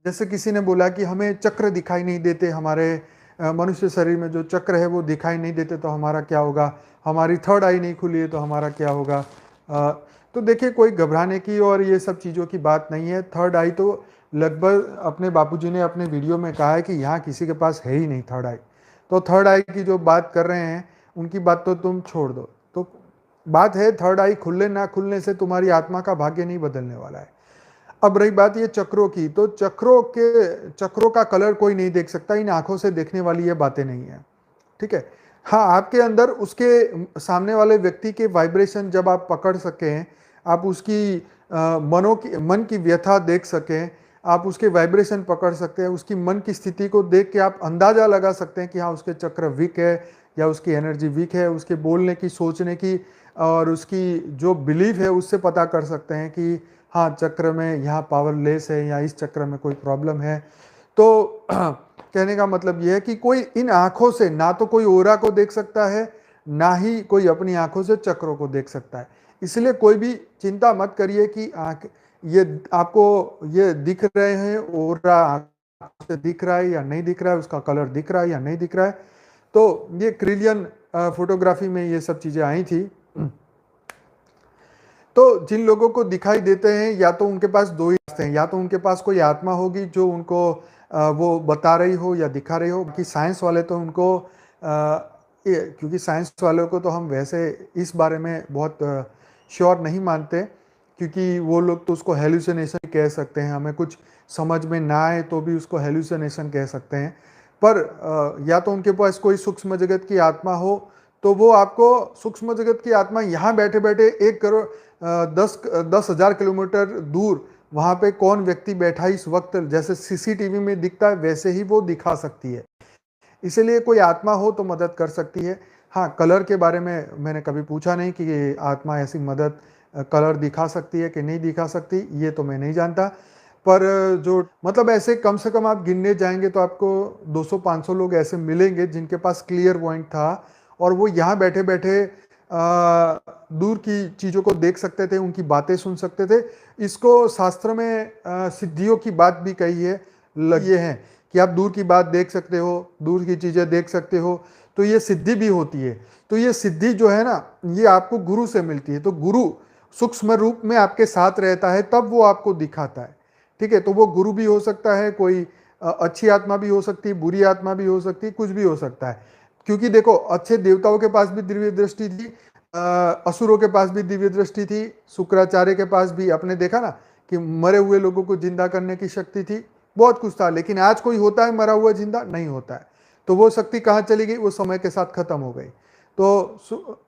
जैसे किसी ने बोला कि हमें चक्र दिखाई नहीं देते, हमारे मनुष्य शरीर में जो चक्र है वो दिखाई नहीं देते तो हमारा क्या होगा, हमारी थर्ड आई नहीं खुली है तो हमारा क्या होगा। तो देखिए, कोई घबराने की और ये सब चीज़ों की बात नहीं है। थर्ड आई तो लगभग अपने बापूजी ने अपने वीडियो में कहा है कि यहाँ किसी के पास है ही नहीं थर्ड आई। तो थर्ड आई की जो बात कर रहे हैं उनकी बात तो तुम छोड़ दो। तो बात है थर्ड आई खुलने ना खुलने से तुम्हारी आत्मा का भाग्य नहीं बदलने वाला है। अब रही बात ये चक्रों की, तो चक्रों का कलर कोई नहीं देख सकता, इन आंखों से देखने वाली ये बातें नहीं है, ठीक है। हाँ, आपके अंदर उसके सामने वाले व्यक्ति के वाइब्रेशन जब आप पकड़ सकें, आप उसकी मन की व्यथा देख सकें, आप उसके वाइब्रेशन पकड़ सकते हैं, उसकी मन की स्थिति को देख के आप अंदाजा लगा सकते हैं कि हाँ उसके चक्र वीक है या उसकी एनर्जी वीक है, उसके बोलने की, सोचने की और उसकी जो बिलीफ है उससे पता कर सकते हैं कि हाँ चक्र में यहाँ पावरलेस है या इस चक्र में कोई प्रॉब्लम है। तो कहने का मतलब यह है कि कोई इन आंखों से ना तो कोई ओरा को देख सकता है, ना ही कोई अपनी आंखों से चक्रों को देख सकता है। इसलिए कोई भी चिंता मत करिए कि ये आपको ये दिख रहे हैं, ओरा आंखों से दिख रहा है या नहीं दिख रहा है, उसका कलर दिख रहा है या नहीं दिख रहा है। तो ये क्रिलियन फोटोग्राफी में ये सब चीजें आई थी। तो जिन लोगों को दिखाई देते हैं, या तो उनके पास दो ही रास्ते हैं, या तो उनके पास कोई आत्मा होगी जो उनको वो बता रही हो या दिखा रही हो। कि साइंस वाले तो उनको क्योंकि साइंस वालों को तो हम वैसे इस बारे में बहुत श्योर नहीं मानते, क्योंकि वो लोग तो उसको हेलुसिनेशन कह सकते हैं। हमें कुछ समझ में ना आए तो भी उसको हेलुसिनेशन कह सकते हैं। पर या तो उनके पास कोई सूक्ष्म जगत की आत्मा हो, तो वो आपको सूक्ष्म जगत की आत्मा यहाँ बैठे बैठे 10,000 किलोमीटर दूर वहाँ पे कौन व्यक्ति बैठा इस वक्त, जैसे सीसीटीवी में दिखता है वैसे ही वो दिखा सकती है। इसलिए कोई आत्मा हो तो मदद कर सकती है। हाँ, कलर के बारे में मैंने कभी पूछा नहीं कि आत्मा ऐसी मदद कलर दिखा सकती है कि नहीं दिखा सकती, ये तो मैं नहीं जानता। पर जो मतलब ऐसे कम से कम आप गिनने जाएंगे तो आपको 200-500 लोग ऐसे मिलेंगे जिनके पास क्लियर पॉइंट था और वो यहाँ बैठे बैठे दूर की चीज़ों को देख सकते थे, उनकी बातें सुन सकते थे। इसको शास्त्र में सिद्धियों की बात भी कही है, ये है कि आप दूर की बात देख सकते हो, दूर की चीज़ें देख सकते हो, तो ये सिद्धि भी होती है। तो ये सिद्धि जो है ना, ये आपको गुरु से मिलती है। तो गुरु सूक्ष्म रूप में आपके साथ रहता है, तब वो आपको दिखाता है, ठीक है। तो वो गुरु भी हो सकता है, कोई अच्छी आत्मा भी हो सकती है, बुरी आत्मा भी हो सकती है, कुछ भी हो सकता है। क्योंकि देखो, अच्छे देवताओं के पास भी दिव्य दृष्टि थी, असुरों के पास भी दिव्य दृष्टि थी, शुक्राचार्य के पास भी। आपने देखा ना कि मरे हुए लोगों को जिंदा करने की शक्ति थी, बहुत कुछ था। लेकिन आज कोई होता है मरा हुआ जिंदा? नहीं होता है। तो वो शक्ति कहाँ चली गई? वो समय के साथ खत्म हो गई। तो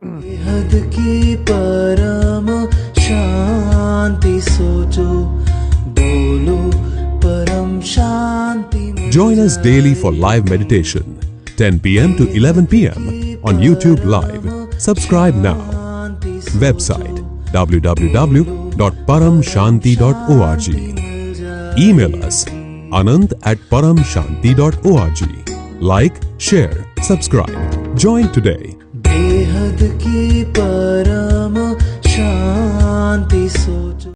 बेहद की परम शांति सोचो, बोलो परम शांति। Join us daily for live meditation, 10 p.m. to 11 p.m. on YouTube Live. Subscribe now. Website www.paramshanti.org. Email us anant@paramshanti.org. Like, share, subscribe. Join today. बेहद की परम शांति सोचो।